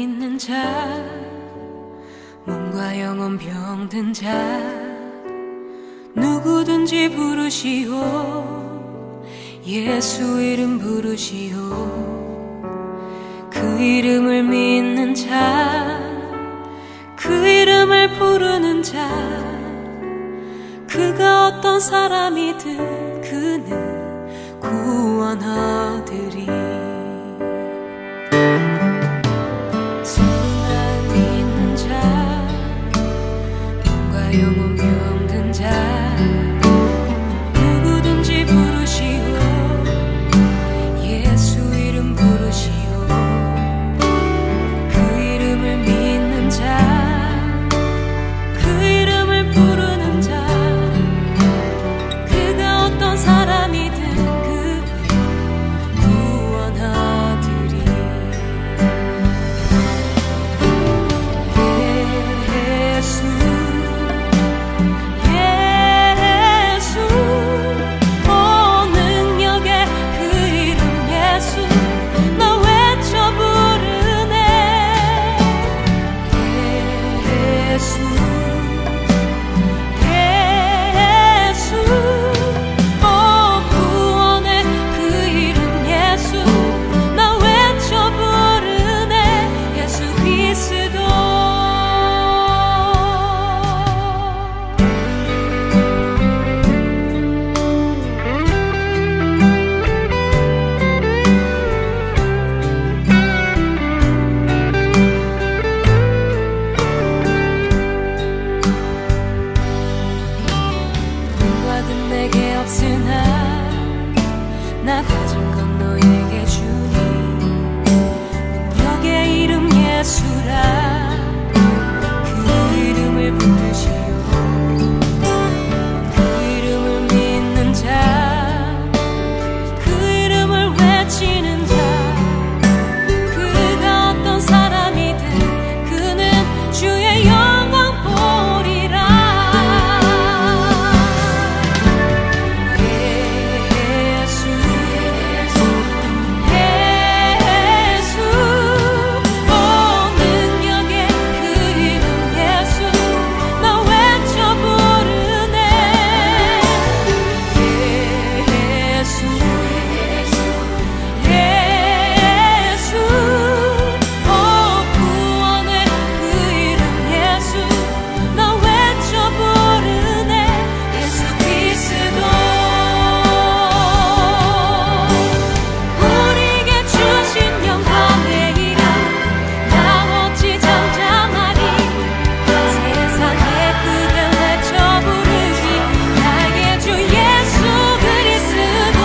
있는 자, 몸과 영혼 병든 자, 누구든지 부르시오. 예수 이름 부르시오. 그 이름을 믿는 자, 그 이름을 부르는 자, 그가 어떤 사람이든 그는 구원하리리. 나 믿는 자, 몸과 영혼 병든 자, 누구든지 부르시오. 예수 이름 부르시오. 그 이름을 믿는 자, 그 이름을 부르는 자, 그가 어떤 사람이든 그 구원하리리. 예수 예수 오 능력의 그 이름 예수, 나 외쳐 부르네. 예수 예수 오 구원의 그 이름 예수, 나 외쳐 부르네. 예수 그리스도. 눈과는 내게 없으나 나 가진 건 너에게 주니. 능력의 이름 예수라. 그 이름을 붙드시오. 그 이름을 믿는 자, 그 이름을 외치는 자, 그가 어떤 사람이든 그는 주의 영광 보리라. 예수 예수 오 능력의 그 이름 예수, 나 외쳐 부르네. 예수 예수 오 구원의 그 이름 예수, 나 외쳐 부르네. 예수 그리스도. 우리에게 주신 영광의 이름, 나 어찌 잠잠하리. 세상에 그대 외쳐 부르지. 나의 주 예수 그리스도.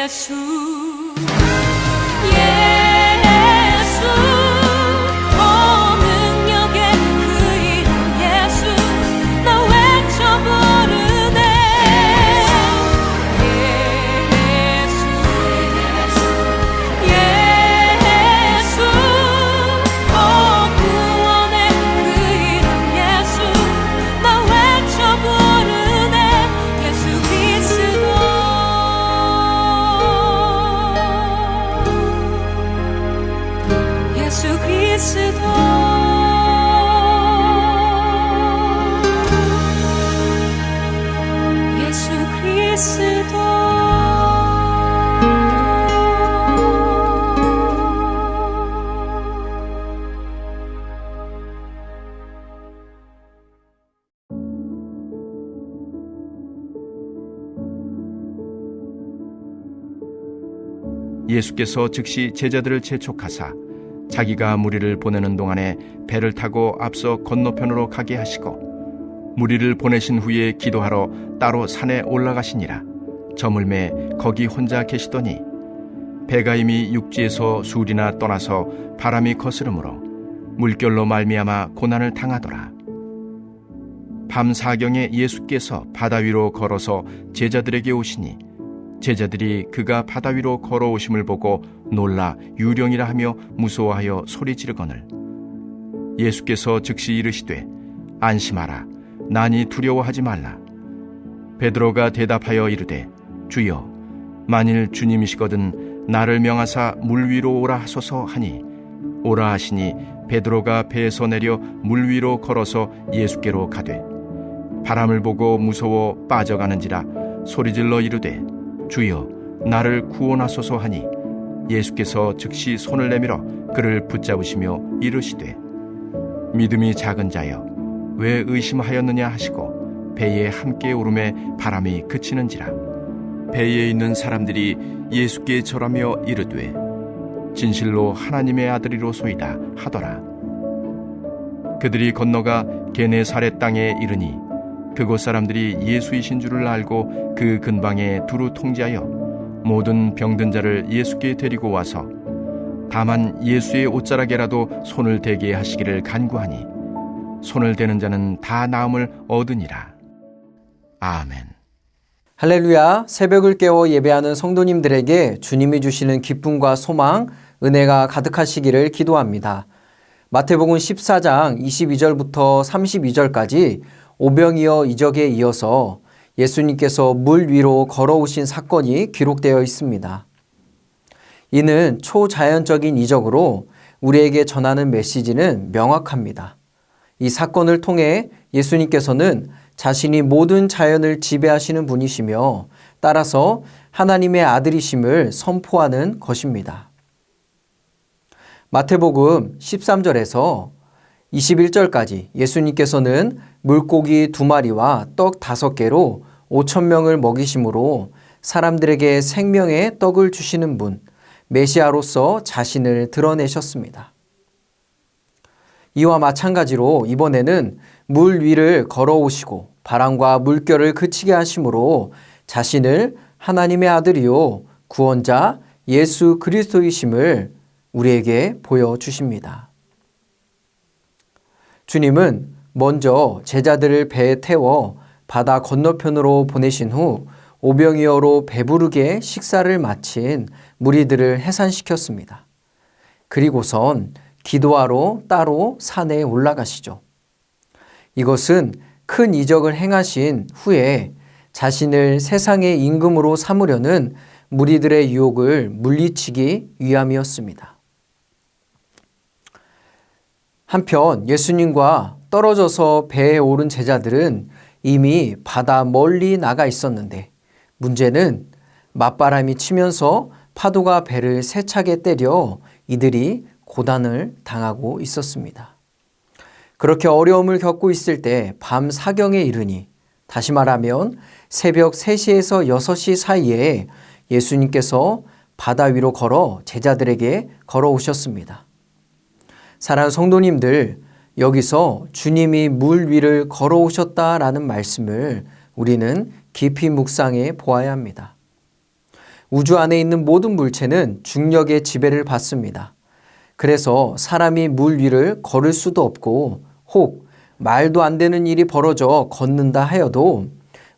예수 예수 오 능력의 그 이름 예수, 나 외쳐 부르네. 예수 예수 오 구원의 그 이름 예수, 나 외쳐 부르네. 예수 그리스도. 예수 그리스도. 예수 그리스도. 예수께서 즉시 제자들을 재촉하사 자기가 무리를 보내는 동안에 배를 타고 앞서 건너편으로 가게 하시고, 무리를 보내신 후에 기도하러 따로 산에 올라가시니라. 저물매 거기 혼자 계시더니 배가 이미 육지에서 술이나 떠나서 바람이 거스르므로 물결로 말미암아 고난을 당하더라. 밤 사경에 예수께서 바다 위로 걸어서 제자들에게 오시니 제자들이 그가 바다 위로 걸어오심을 보고 놀라 유령이라 하며 무서워하여 소리 지르거늘, 예수께서 즉시 이르시되 안심하라, 나니 두려워하지 말라. 베드로가 대답하여 이르되 주여 만일 주님이시거든 나를 명하사 물 위로 오라 하소서 하니 오라 하시니 베드로가 배에서 내려 물 위로 걸어서 예수께로 가되 바람을 보고 무서워 빠져가는지라 소리질러 이르되 주여 나를 구원하소서 하니 예수께서 즉시 손을 내밀어 그를 붙잡으시며 이르시되 믿음이 작은 자여 왜 의심하였느냐 하시고 배에 함께 오름에 바람이 그치는지라 배에 있는 사람들이 예수께 절하며 이르되 진실로 하나님의 아들이로소이다 하더라. 그들이 건너가 게네사렛 땅에 이르니 그곳 사람들이 예수이신 줄을 알고 그 근방에 두루 통제하여 모든 병든 자를 예수께 데리고 와서 다만 예수의 옷자락에라도 손을 대게 하시기를 간구하니 손을 대는 자는 다 나음을 얻으니라. 아멘. 할렐루야. 새벽을 깨워 예배하는 성도님들에게 주님이 주시는 기쁨과 소망, 은혜가 가득하시기를 기도합니다. 마태복음 14장 22절부터 32절까지 오병이어 이적에 이어서 예수님께서 물 위로 걸어오신 사건이 기록되어 있습니다. 이는 초자연적인 이적으로 우리에게 전하는 메시지는 명확합니다. 이 사건을 통해 예수님께서는 자신이 모든 자연을 지배하시는 분이시며 따라서 하나님의 아들이심을 선포하는 것입니다. 마태복음 13절에서 21절까지 예수님께서는 물고기 2마리와 떡 5개로 5,000명을 먹이심으로 사람들에게 생명의 떡을 주시는 분, 메시아로서 자신을 드러내셨습니다. 이와 마찬가지로 이번에는 물 위를 걸어오시고 바람과 물결을 그치게 하심으로 자신을 하나님의 아들이요 구원자 예수 그리스도이심을 우리에게 보여주십니다. 주님은 먼저 제자들을 배에 태워 바다 건너편으로 보내신 후 오병이어로 배부르게 식사를 마친 무리들을 해산시켰습니다. 그리고선 기도하러 따로 산에 올라가시죠. 이것은 큰 이적을 행하신 후에 자신을 세상의 임금으로 삼으려는 무리들의 유혹을 물리치기 위함이었습니다. 한편 예수님과 떨어져서 배에 오른 제자들은 이미 바다 멀리 나가 있었는데 문제는 맞바람이 치면서 파도가 배를 세차게 때려 이들이 고단을 당하고 있었습니다. 그렇게 어려움을 겪고 있을 때 밤 사경에 이르니 다시 말하면 새벽 3시에서 6시 사이에 예수님께서 바다 위로 걸어 제자들에게 걸어오셨습니다. 사랑하는 성도님들, 여기서 주님이 물 위를 걸어오셨다라는 말씀을 우리는 깊이 묵상해 보아야 합니다. 우주 안에 있는 모든 물체는 중력의 지배를 받습니다. 그래서 사람이 물 위를 걸을 수도 없고 혹 말도 안 되는 일이 벌어져 걷는다 하여도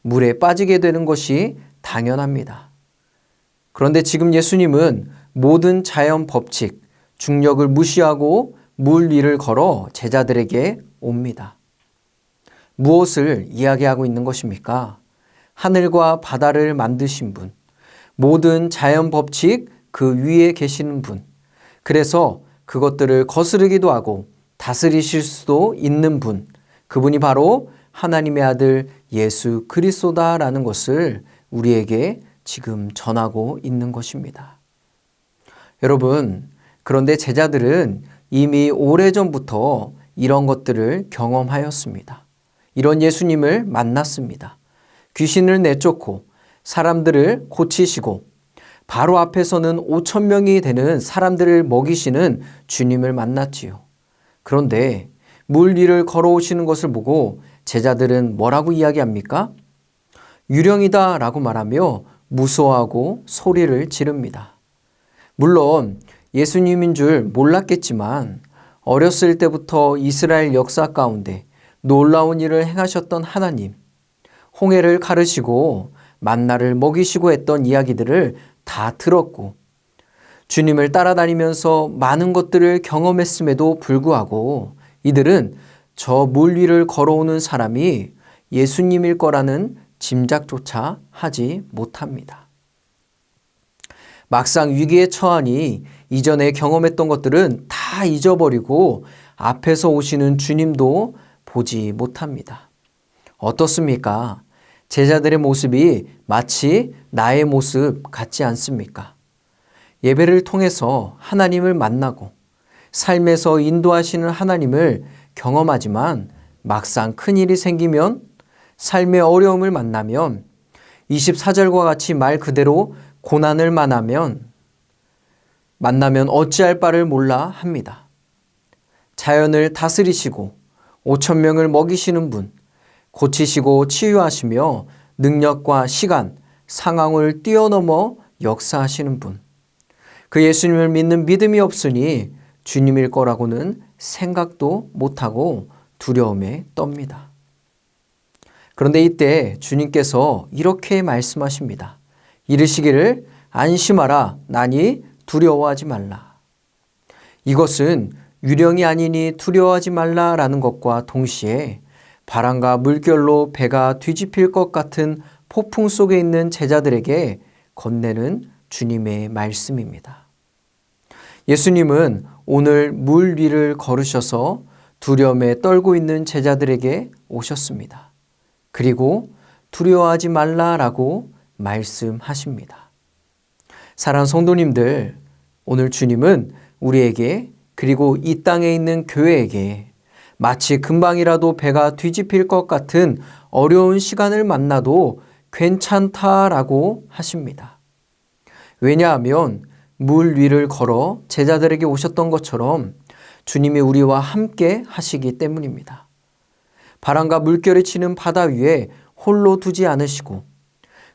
물에 빠지게 되는 것이 당연합니다. 그런데 지금 예수님은 모든 자연 법칙, 중력을 무시하고 물 위를 걸어 제자들에게 옵니다. 무엇을 이야기하고 있는 것입니까? 하늘과 바다를 만드신 분, 모든 자연 법칙 그 위에 계시는 분, 그래서 그것들을 거스르기도 하고 다스리실 수도 있는 분, 그분이 바로 하나님의 아들 예수 그리스도다라는 것을 우리에게 지금 전하고 있는 것입니다. 여러분, 그런데 제자들은 이미 오래전부터 이런 것들을 경험하였습니다. 이런 예수님을 만났습니다. 귀신을 내쫓고 사람들을 고치시고 바로 앞에서는 5,000명이 되는 사람들을 먹이시는 주님을 만났지요. 그런데 물 위를 걸어오시는 것을 보고 제자들은 뭐라고 이야기합니까? 유령이다 라고 말하며 무서워하고 소리를 지릅니다. 물론 예수님인 줄 몰랐겠지만 어렸을 때부터 이스라엘 역사 가운데 놀라운 일을 행하셨던 하나님, 홍해를 가르시고 만나를 먹이시고 했던 이야기들을 다 들었고 주님을 따라다니면서 많은 것들을 경험했음에도 불구하고 이들은 저 물 위를 걸어오는 사람이 예수님일 거라는 짐작조차 하지 못합니다. 막상 위기에 처하니 이전에 경험했던 것들은 다 잊어버리고 앞에서 오시는 주님도 보지 못합니다. 어떻습니까? 제자들의 모습이 마치 나의 모습 같지 않습니까? 예배를 통해서 하나님을 만나고 삶에서 인도하시는 하나님을 경험하지만 막상 큰일이 생기면 삶의 어려움을 만나면 24절과 같이 말 그대로 고난을 만나면 어찌할 바를 몰라 합니다. 자연을 다스리시고 5,000명을 먹이시는 분, 고치시고 치유하시며 능력과 시간, 상황을 뛰어넘어 역사하시는 분. 그 예수님을 믿는 믿음이 없으니 주님일 거라고는 생각도 못하고 두려움에 떱니다. 그런데 이때 주님께서 이렇게 말씀하십니다. 이르시기를 안심하라 나니 두려워하지 말라. 이것은 유령이 아니니 두려워하지 말라라는 것과 동시에 바람과 물결로 배가 뒤집힐 것 같은 폭풍 속에 있는 제자들에게 건네는 주님의 말씀입니다. 예수님은 오늘 물 위를 걸으셔서 두려움에 떨고 있는 제자들에게 오셨습니다. 그리고 두려워하지 말라라고 말씀하십니다. 사랑하는 성도님들, 오늘 주님은 우리에게 그리고 이 땅에 있는 교회에게 마치 금방이라도 배가 뒤집힐 것 같은 어려운 시간을 만나도 괜찮다라고 하십니다. 왜냐하면 물 위를 걸어 제자들에게 오셨던 것처럼 주님이 우리와 함께 하시기 때문입니다. 바람과 물결이 치는 바다 위에 홀로 두지 않으시고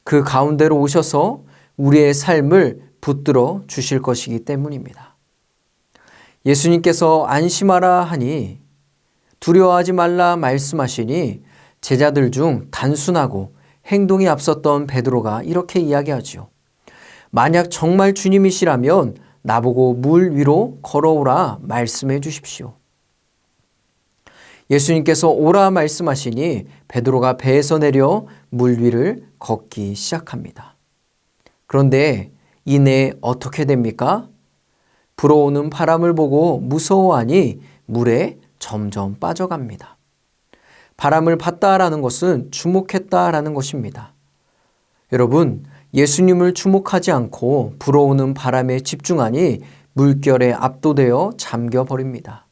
그 가운데로 오셔서 우리의 삶을 붙들어 주실 것이기 때문입니다. 예수님께서 안심하라 하니 두려워하지 말라 말씀하시니 제자들 중 단순하고 행동이 앞섰던 베드로가 이렇게 이야기하지요. 만약 정말 주님이시라면 나보고 물 위로 걸어오라 말씀해 주십시오. 예수님께서 오라 말씀하시니 베드로가 배에서 내려 물 위를 걷기 시작합니다. 그런데 이내 어떻게 됩니까? 불어오는 바람을 보고 무서워하니 물에 점점 빠져갑니다. 바람을 봤다라는 것은 주목했다라는 것입니다. 여러분, 예수님을 주목하지 않고 불어오는 바람에 집중하니 물결에 압도되어 잠겨버립니다.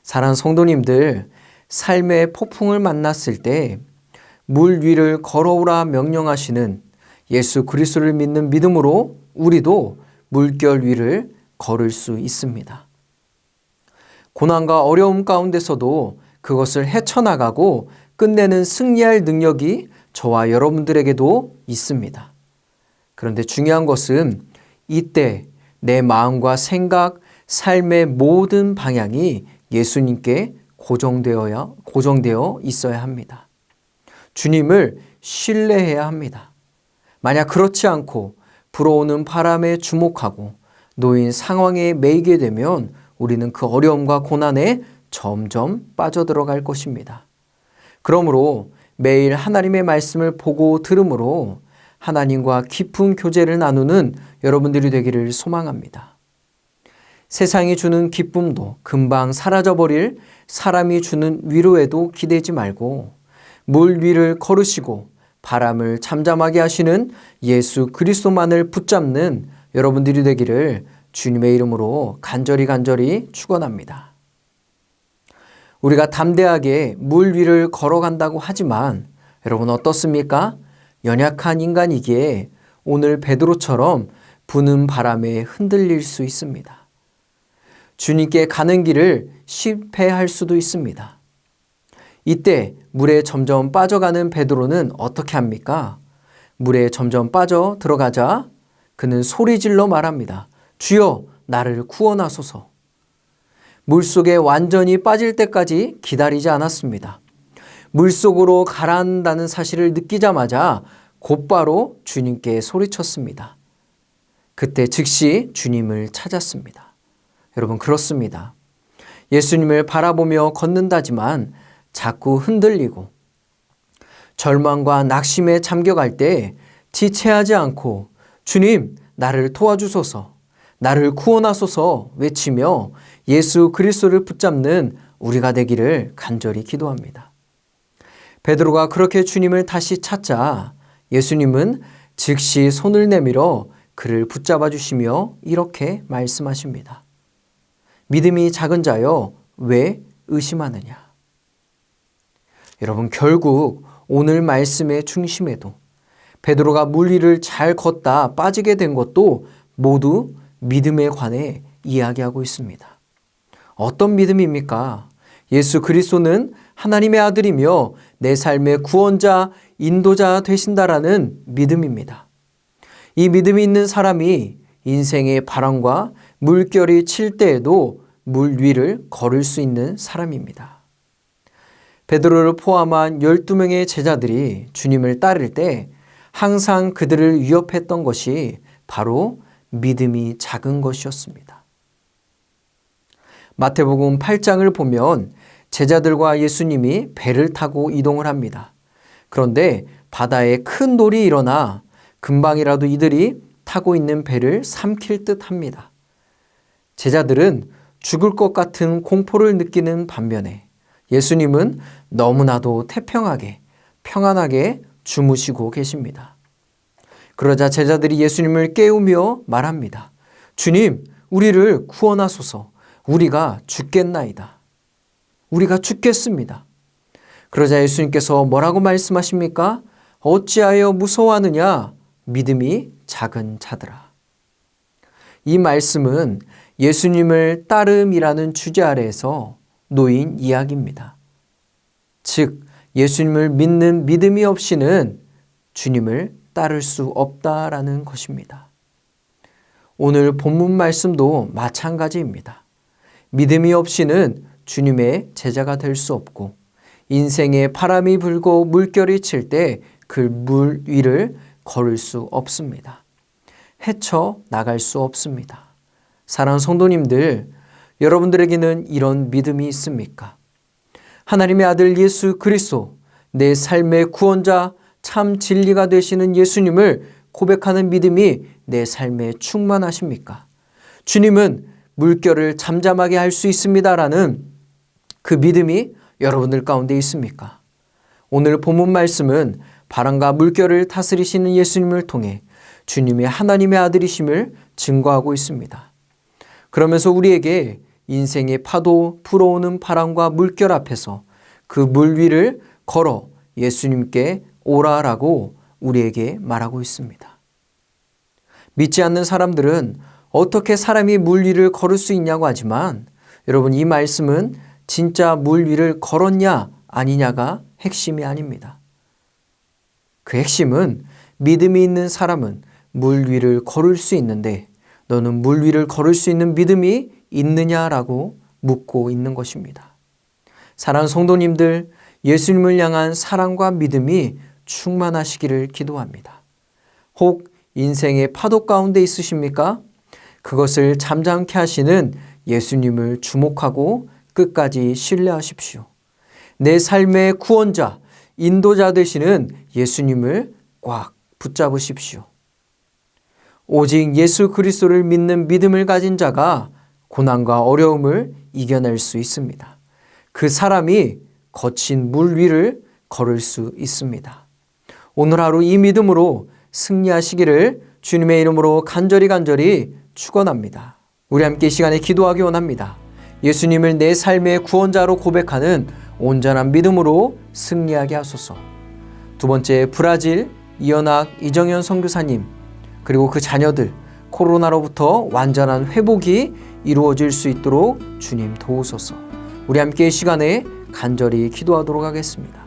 사랑하는 성도님들, 삶의 폭풍을 만났을 때 물 위를 걸어오라 명령하시는 예수 그리스도를 믿는 믿음으로 우리도 물결 위를 걸을 수 있습니다. 고난과 어려움 가운데서도 그것을 헤쳐나가고 끝내는 승리할 능력이 저와 여러분들에게도 있습니다. 그런데 중요한 것은 이때 내 마음과 생각, 삶의 모든 방향이 예수님께 고정되어 있어야 합니다. 주님을 신뢰해야 합니다. 만약 그렇지 않고 불어오는 바람에 주목하고 놓인 상황에 매이게 되면 우리는 그 어려움과 고난에 점점 빠져들어갈 것입니다. 그러므로 매일 하나님의 말씀을 보고 들음으로 하나님과 깊은 교제를 나누는 여러분들이 되기를 소망합니다. 세상이 주는 기쁨도 금방 사라져버릴 사람이 주는 위로에도 기대지 말고 물 위를 걸으시고 바람을 잠잠하게 하시는 예수 그리스도만을 붙잡는 여러분들이 되기를 주님의 이름으로 간절히 축원합니다. 우리가 담대하게 물 위를 걸어간다고 하지만 여러분 어떻습니까? 연약한 인간이기에 오늘 베드로처럼 부는 바람에 흔들릴 수 있습니다. 주님께 가는 길을 실패할 수도 있습니다. 이때 물에 점점 빠져가는 베드로는 어떻게 합니까? 물에 점점 빠져 들어가자 그는 소리질러 말합니다. 주여 나를 구원하소서. 물속에 완전히 빠질 때까지 기다리지 않았습니다. 물속으로 가라앉는다는 사실을 느끼자마자 곧바로 주님께 소리쳤습니다. 그때 즉시 주님을 찾았습니다. 여러분 그렇습니다. 예수님을 바라보며 걷는다지만 자꾸 흔들리고 절망과 낙심에 잠겨갈 때 지체하지 않고 주님, 나를 도와주소서, 나를 구원하소서 외치며 예수 그리스도를 붙잡는 우리가 되기를 간절히 기도합니다. 베드로가 그렇게 주님을 다시 찾자 예수님은 즉시 손을 내밀어 그를 붙잡아 주시며 이렇게 말씀하십니다. 믿음이 작은 자여 왜 의심하느냐? 여러분, 결국 오늘 말씀의 중심에도 베드로가 물 위를 잘 걷다 빠지게 된 것도 모두 믿음에 관해 이야기하고 있습니다. 어떤 믿음입니까? 예수 그리스도는 하나님의 아들이며 내 삶의 구원자, 인도자 되신다라는 믿음입니다. 이 믿음이 있는 사람이 인생의 바람과 물결이 칠 때에도 물 위를 걸을 수 있는 사람입니다. 베드로를 포함한 12명의 제자들이 주님을 따를 때 항상 그들을 위협했던 것이 바로 믿음이 작은 것이었습니다. 마태복음 8장을 보면 제자들과 예수님이 배를 타고 이동을 합니다. 그런데 바다에 큰 돌이 일어나 금방이라도 이들이 타고 있는 배를 삼킬 듯 합니다. 제자들은 죽을 것 같은 공포를 느끼는 반면에 예수님은 너무나도 태평하게, 평안하게 주무시고 계십니다. 그러자 제자들이 예수님을 깨우며 말합니다. 주님, 우리를 구원하소서. 우리가 죽겠나이다. 우리가 죽겠습니다. 그러자 예수님께서 뭐라고 말씀하십니까? 어찌하여 무서워하느냐? 믿음이 작은 자들아. 이 말씀은 예수님을 따름이라는 주제 아래에서 놓인 이야기입니다. 즉, 예수님을 믿는 믿음이 없이는 주님을 따를 수 없다라는 것입니다. 오늘 본문 말씀도 마찬가지입니다. 믿음이 없이는 주님의 제자가 될 수 없고 인생에 바람이 불고 물결이 칠 때 그 물 위를 걸을 수 없습니다. 헤쳐 나갈 수 없습니다. 사랑하는 성도님들, 여러분들에게는 이런 믿음이 있습니까? 하나님의 아들 예수 그리스도, 내 삶의 구원자, 참 진리가 되시는 예수님을 고백하는 믿음이 내 삶에 충만하십니까? 주님은 물결을 잠잠하게 할 수 있습니다라는 그 믿음이 여러분들 가운데 있습니까? 오늘 본문 말씀은 바람과 물결을 다스리시는 예수님을 통해 주님이 하나님의 아들이심을 증거하고 있습니다. 그러면서 우리에게 인생의 파도, 불어오는 바람과 물결 앞에서 그 물 위를 걸어 예수님께 오라라고 우리에게 말하고 있습니다. 믿지 않는 사람들은 어떻게 사람이 물 위를 걸을 수 있냐고 하지만 여러분, 이 말씀은 진짜 물 위를 걸었냐 아니냐가 핵심이 아닙니다. 그 핵심은 믿음이 있는 사람은 물 위를 걸을 수 있는데 너는 물 위를 걸을 수 있는 믿음이 있느냐라고 묻고 있는 것입니다. 사랑하는 성도님들, 예수님을 향한 사랑과 믿음이 충만하시기를 기도합니다. 혹 인생의 파도 가운데 있으십니까? 그것을 잠잠케 하시는 예수님을 주목하고 끝까지 신뢰하십시오. 내 삶의 구원자, 인도자 되시는 예수님을 꽉 붙잡으십시오. 오직 예수 그리스도를 믿는 믿음을 가진 자가 고난과 어려움을 이겨낼 수 있습니다. 그 사람이 거친 물 위를 걸을 수 있습니다. 오늘 하루 이 믿음으로 승리하시기를 주님의 이름으로 간절히 축원합니다. 우리 함께 이 시간에 기도하기 원합니다. 예수님을 내 삶의 구원자로 고백하는 온전한 믿음으로 승리하게 하소서. 두 번째, 브라질 이연학 이정현 선교사님 그리고 그 자녀들 코로나로부터 완전한 회복이 이루어질 수 있도록 주님 도우소서. 우리 함께 이 시간에 간절히 기도하도록 하겠습니다.